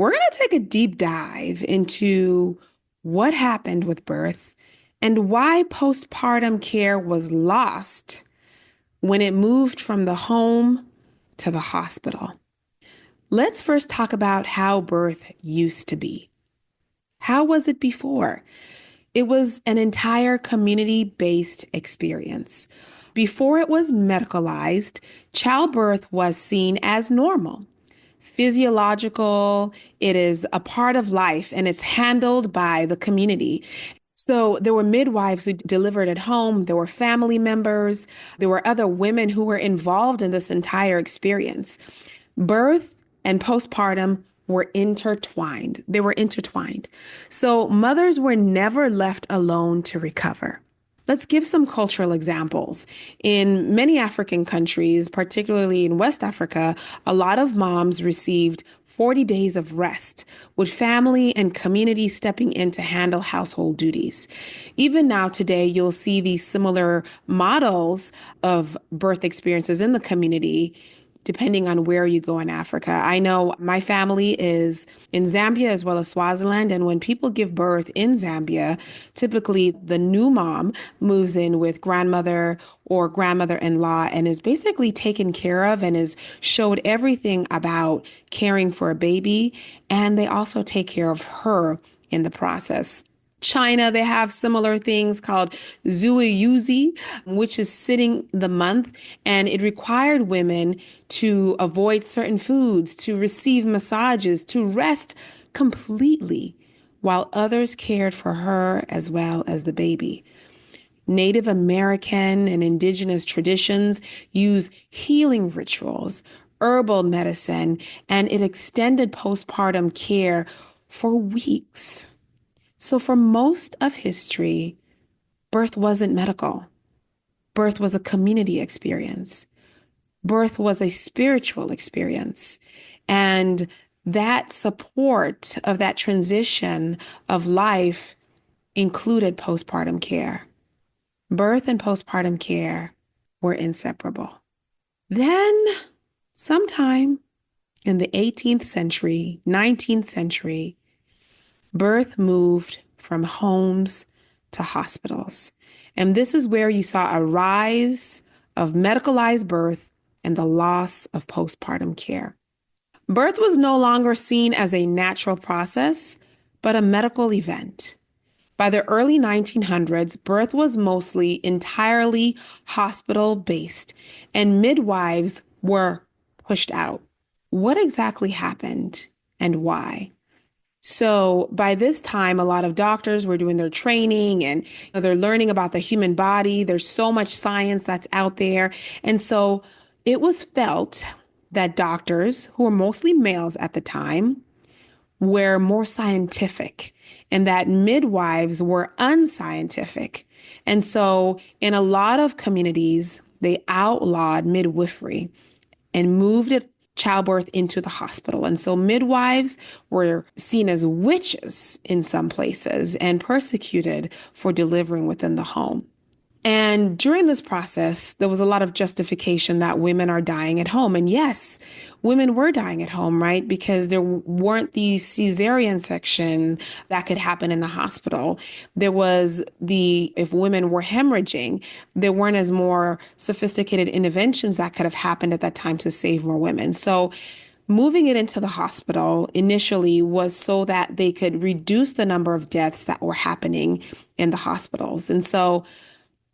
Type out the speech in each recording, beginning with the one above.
We're going to take a deep dive into what happened with birth and why postpartum care was lost when it moved from the home to the hospital. Let's first talk about how birth used to be. How was it before? It was an entire community-based experience. Before it was medicalized, childbirth was seen as normal, physiological. It is a part of life and it's handled by the community. So there were midwives who delivered at home, there were family members, there were other women who were involved in this entire experience. Birth and postpartum were intertwined. They were intertwined. So mothers were never left alone to recover. Let's give some cultural examples. In many African countries, particularly in West Africa, a lot of moms received 40 days of rest, with family and community stepping in to handle household duties. Even now, today, you'll see these similar models of birth experiences in the community, depending on where you go in Africa. I know my family is in Zambia as well as Swaziland. And when people give birth in Zambia, typically the new mom moves in with grandmother or grandmother-in-law and is basically taken care of and is showed everything about caring for a baby. And they also take care of her in the process. China, they have similar things called Zuiyuzi, which is sitting the month, and it required women to avoid certain foods, to receive massages, to rest completely, while others cared for her as well as the baby. Native American and indigenous traditions use healing rituals, herbal medicine, and it extended postpartum care for weeks. So for most of history, birth wasn't medical. Birth was a community experience. Birth was a spiritual experience. And that support of that transition of life included postpartum care. Birth and postpartum care were inseparable. Then, sometime in the 18th century, 19th century, birth moved from homes to hospitals. And this is where you saw a rise of medicalized birth and the loss of postpartum care. Birth was no longer seen as a natural process, but a medical event. By the early 1900s, birth was mostly entirely hospital-based, and midwives were pushed out. What exactly happened and why? So by this time, a lot of doctors were doing their training and they're learning about the human body. There's so much science that's out there. And so it was felt that doctors, who were mostly males at the time, were more scientific and that midwives were unscientific. And so in a lot of communities, they outlawed midwifery and moved childbirth into the hospital. And so midwives were seen as witches in some places and persecuted for delivering within the home. And during this process, there was a lot of justification that women are dying at home. And yes, women were dying at home, right? Because there weren't the cesarean section that could happen in the hospital. There was if women were hemorrhaging, there weren't as more sophisticated interventions that could have happened at that time to save more women. So moving it into the hospital initially was so that they could reduce the number of deaths that were happening in the hospitals. And so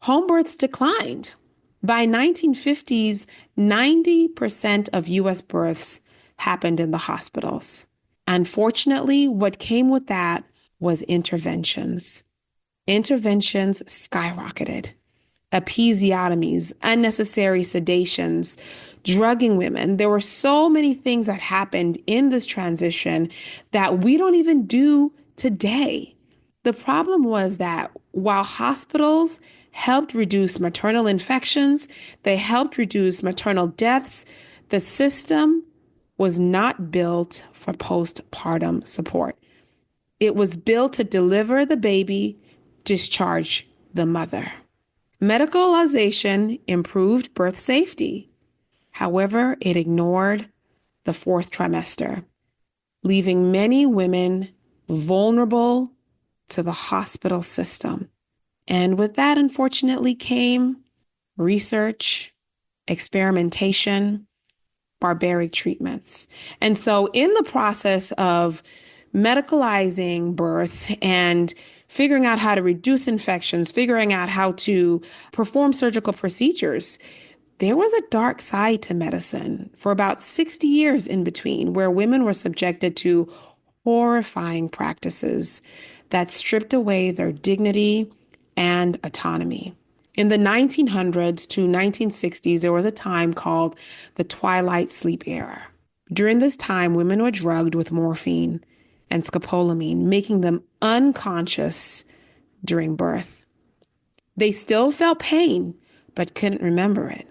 home births declined. By 1950s, 90% of U.S. births happened in the hospitals. Unfortunately, what came with that was interventions. Interventions skyrocketed. Episiotomies, unnecessary sedations, drugging women. There were so many things that happened in this transition that we don't even do today. The problem was that while hospitals helped reduce maternal infections, they helped reduce maternal deaths, the system was not built for postpartum support. It was built to deliver the baby, discharge the mother. Medicalization improved birth safety. However, it ignored the fourth trimester, leaving many women vulnerable to the hospital system. And with that, unfortunately, came research, experimentation, barbaric treatments. And so, in the process of medicalizing birth and figuring out how to reduce infections, figuring out how to perform surgical procedures, there was a dark side to medicine for about 60 years in between, where women were subjected to horrifying practices that stripped away their dignity and autonomy. In the 1900s to 1960s, there was a time called the Twilight Sleep Era. During this time, women were drugged with morphine and scopolamine, making them unconscious during birth. They still felt pain, but couldn't remember it.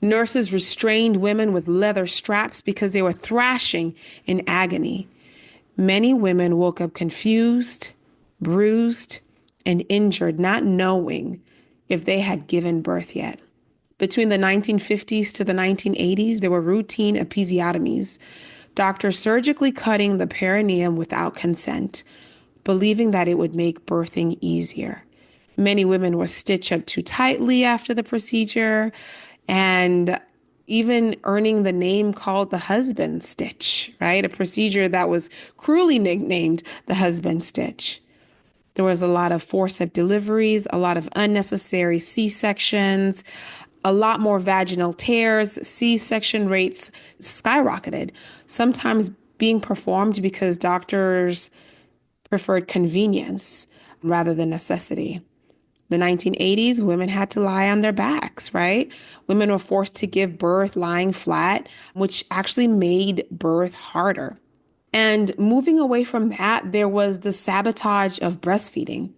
Nurses restrained women with leather straps because they were thrashing in agony. Many women woke up confused, bruised, and injured, not knowing if they had given birth yet. Between the 1950s to the 1980s, there were routine episiotomies, doctors surgically cutting the perineum without consent, believing that it would make birthing easier. Many women were stitched up too tightly after the procedure, and even earning the name called the husband stitch, right? A procedure that was cruelly nicknamed the husband stitch. There was a lot of forceps deliveries, a lot of unnecessary C-sections, a lot more vaginal tears. C-section rates skyrocketed, sometimes being performed because doctors preferred convenience rather than necessity. The 1980s, women had to lie on their backs, right? Women were forced to give birth lying flat, which actually made birth harder. And moving away from that, there was the sabotage of breastfeeding.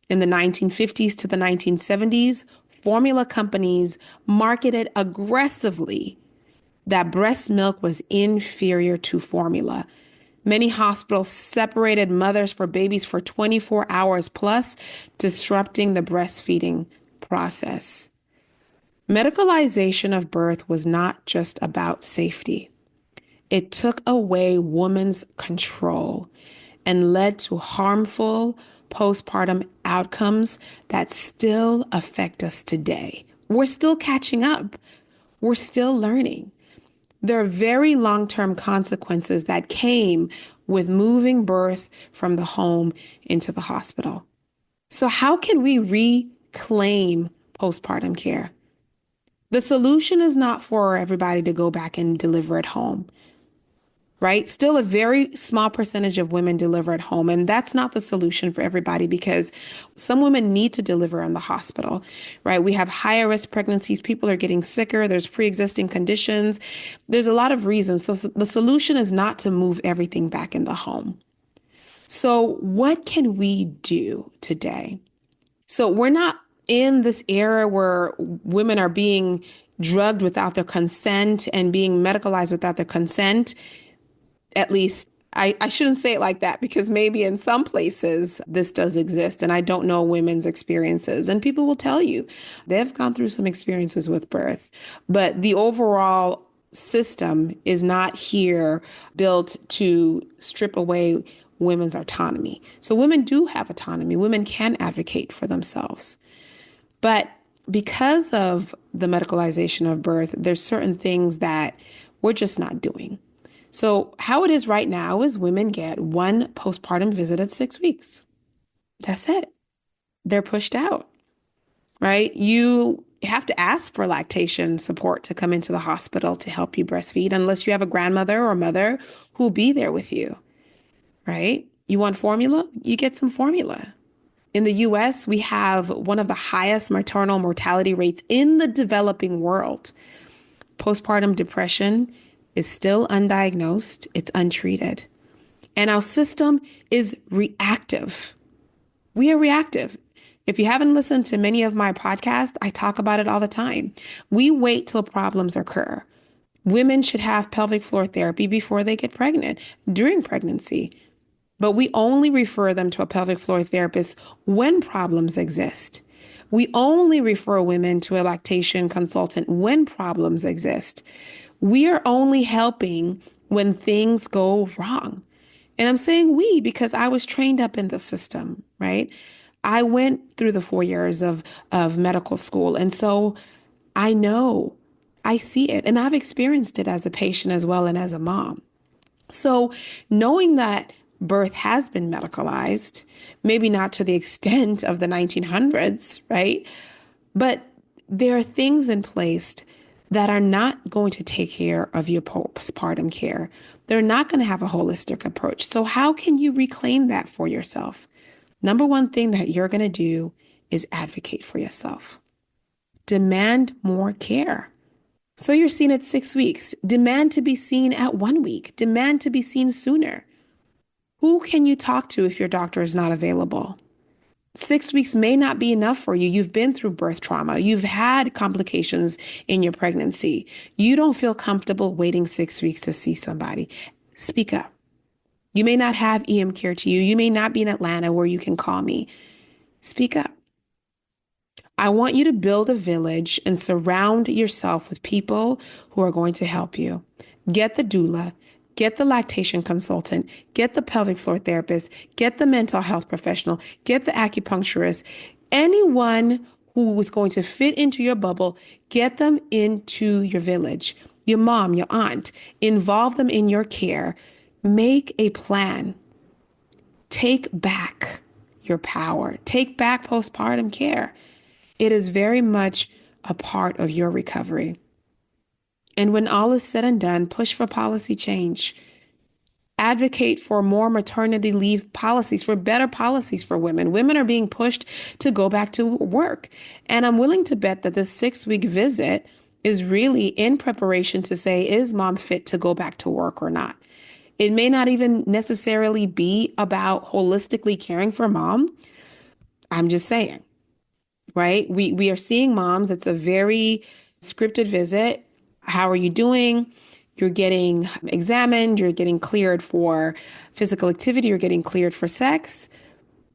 In the 1950s to the 1970s, formula companies marketed aggressively that breast milk was inferior to formula. Many hospitals separated mothers for babies for 24 hours plus, disrupting the breastfeeding process. Medicalization of birth was not just about safety. It took away women's control and led to harmful postpartum outcomes that still affect us today. We're still catching up. We're still learning. There are very long-term consequences that came with moving birth from the home into the hospital. So how can we reclaim postpartum care? The solution is not for everybody to go back and deliver at home, right? Still a very small percentage of women deliver at home. And that's not the solution for everybody because some women need to deliver in the hospital, right? We have higher risk pregnancies. People are getting sicker. There's pre-existing conditions. There's a lot of reasons. So the solution is not to move everything back in the home. So what can we do today? So we're not in this era where women are being drugged without their consent and being medicalized without their consent. At least I shouldn't say it like that because maybe in some places this does exist and I don't know women's experiences and people will tell you they've gone through some experiences with birth, but the overall system is not here built to strip away women's autonomy. So women do have autonomy. Women can advocate for themselves. But because of the medicalization of birth, there's certain things that we're just not doing. So how it is right now is women get one postpartum visit at 6 weeks. That's it. They're pushed out, right? You have to ask for lactation support to come into the hospital to help you breastfeed, unless you have a grandmother or mother who will be there with you, right? You want formula? You get some formula. In the US, we have one of the highest maternal mortality rates in the developing world. Postpartum depression is still undiagnosed, it's untreated. And our system is reactive. We are reactive. If you haven't listened to many of my podcasts, I talk about it all the time. We wait till problems occur. Women should have pelvic floor therapy before they get pregnant, during pregnancy. But we only refer them to a pelvic floor therapist when problems exist. We only refer women to a lactation consultant when problems exist. We are only helping when things go wrong. And I'm saying we because I was trained up in the system, right? I went through the 4 years of medical school. And so I know, I see it, and I've experienced it as a patient as well and as a mom. So knowing that birth has been medicalized, maybe not to the extent of the 1900s, right? But there are things in place that are not going to take care of your postpartum care. They're not going to have a holistic approach. So, how can you reclaim that for yourself? Number one thing that you're going to do is advocate for yourself. Demand more care. So, you're seen at 6 weeks. Demand to be seen at 1 week. Demand to be seen sooner. Who can you talk to if your doctor is not available? 6 weeks may not be enough for you. You've been through birth trauma. You've had complications in your pregnancy. You don't feel comfortable waiting 6 weeks to see somebody. Speak up. You may not have EM care to you. You may not be in Atlanta where you can call me. Speak up. I want you to build a village and surround yourself with people who are going to help you. Get the doula, get the lactation consultant, get the pelvic floor therapist, get the mental health professional, get the acupuncturist, anyone who is going to fit into your bubble, get them into your village, your mom, your aunt, involve them in your care. Make a plan. Take back your power. Take back postpartum care. It is very much a part of your recovery. And when all is said and done, push for policy change. Advocate for more maternity leave policies, for better policies for women. Women are being pushed to go back to work. And I'm willing to bet that the 6 week visit is really in preparation to say, is mom fit to go back to work or not? It may not even necessarily be about holistically caring for mom. I'm just saying, right? We are seeing moms. It's a very scripted visit. How are you doing? You're getting examined, you're getting cleared for physical activity, you're getting cleared for sex.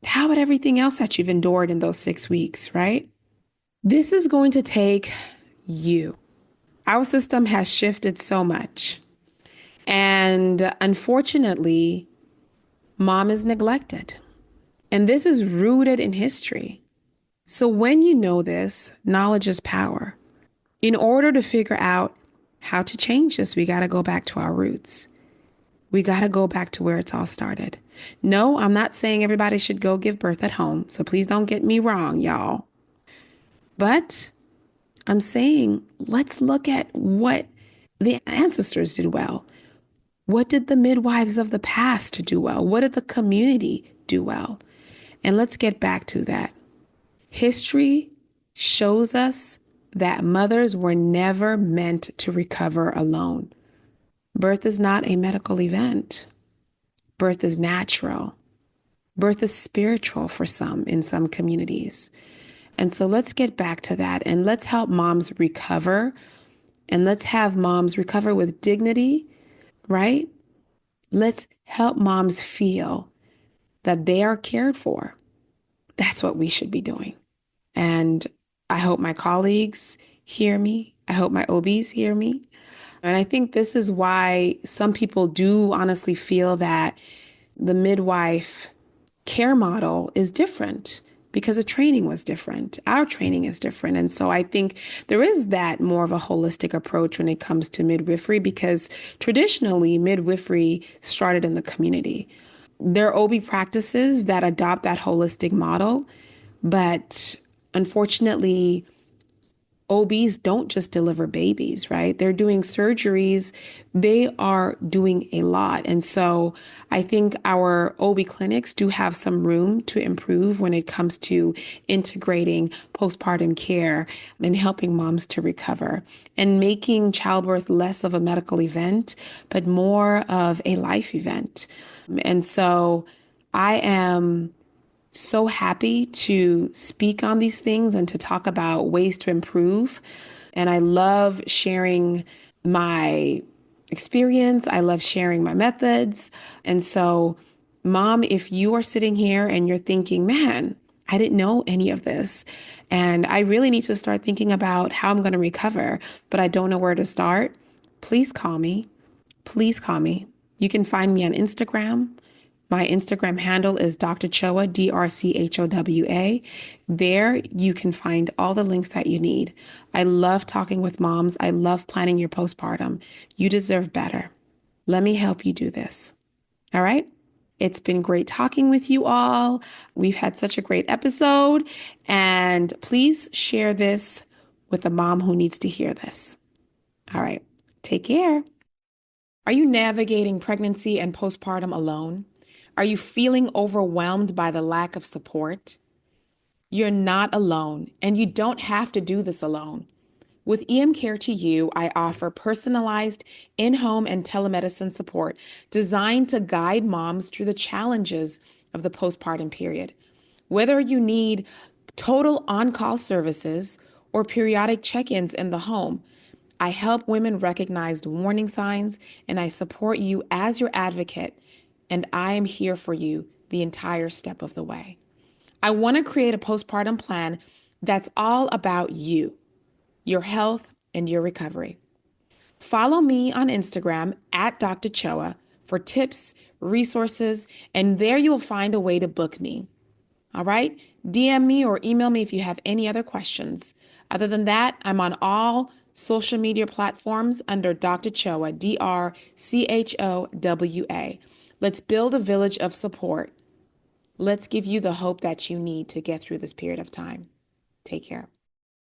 How about everything else that you've endured in those 6 weeks, right? This is going to take you. Our system has shifted so much. And unfortunately, mom is neglected. And this is rooted in history. So when you know this, knowledge is power. In order to figure out how to change this, we got to go back to our roots. We got to go back to where it's all started. No, I'm not saying everybody should go give birth at home. So please don't get me wrong, y'all. But I'm saying let's look at what the ancestors did well. What did the midwives of the past do well? What did the community do well? And let's get back to that. History shows us that mothers were never meant to recover alone. Birth is not a medical event. Birth is natural. Birth is spiritual for some in some communities. And so let's get back to that and let's help moms recover and let's have moms recover with dignity, right? Let's help moms feel that they are cared for. That's what we should be doing. And I hope my colleagues hear me. I hope my OBs hear me. And I think this is why some people do honestly feel that the midwife care model is different because the training was different. Our training is different. And so I think there is that more of a holistic approach when it comes to midwifery because traditionally midwifery started in the community. There are OB practices that adopt that holistic model, but unfortunately, OBs don't just deliver babies, right? They're doing surgeries. They are doing a lot. And so I think our OB clinics do have some room to improve when it comes to integrating postpartum care and helping moms to recover and making childbirth less of a medical event, but more of a life event. And so I am so happy to speak on these things and to talk about ways to improve. And I love sharing my experience. I love sharing my methods. And so, mom, if you are sitting here and you're thinking, man, I didn't know any of this, and I really need to start thinking about how I'm going to recover, but I don't know where to start, please call me. Please call me. You can find me on Instagram. My Instagram handle is Dr. Chowa, DrChowa. There you can find all the links that you need. I love talking with moms. I love planning your postpartum. You deserve better. Let me help you do this. All right? It's been great talking with you all. We've had such a great episode. And please share this with a mom who needs to hear this. All right. Take care. Are you navigating pregnancy and postpartum alone? Are you feeling overwhelmed by the lack of support? You're not alone, and you don't have to do this alone. With EM Care to You, I offer personalized in-home and telemedicine support designed to guide moms through the challenges of the postpartum period. Whether you need total on-call services or periodic check-ins in the home, I help women recognize warning signs and I support you as your advocate, and I am here for you the entire step of the way. I want to create a postpartum plan that's all about you, your health, and your recovery. Follow me on Instagram at Dr. Choa for tips, resources, and there you'll find a way to book me. All right? DM me or email me if you have any other questions. Other than that, I'm on all social media platforms under Dr. Chowa, DrChowa. Let's build a village of support. Let's give you the hope that you need to get through this period of time. Take care.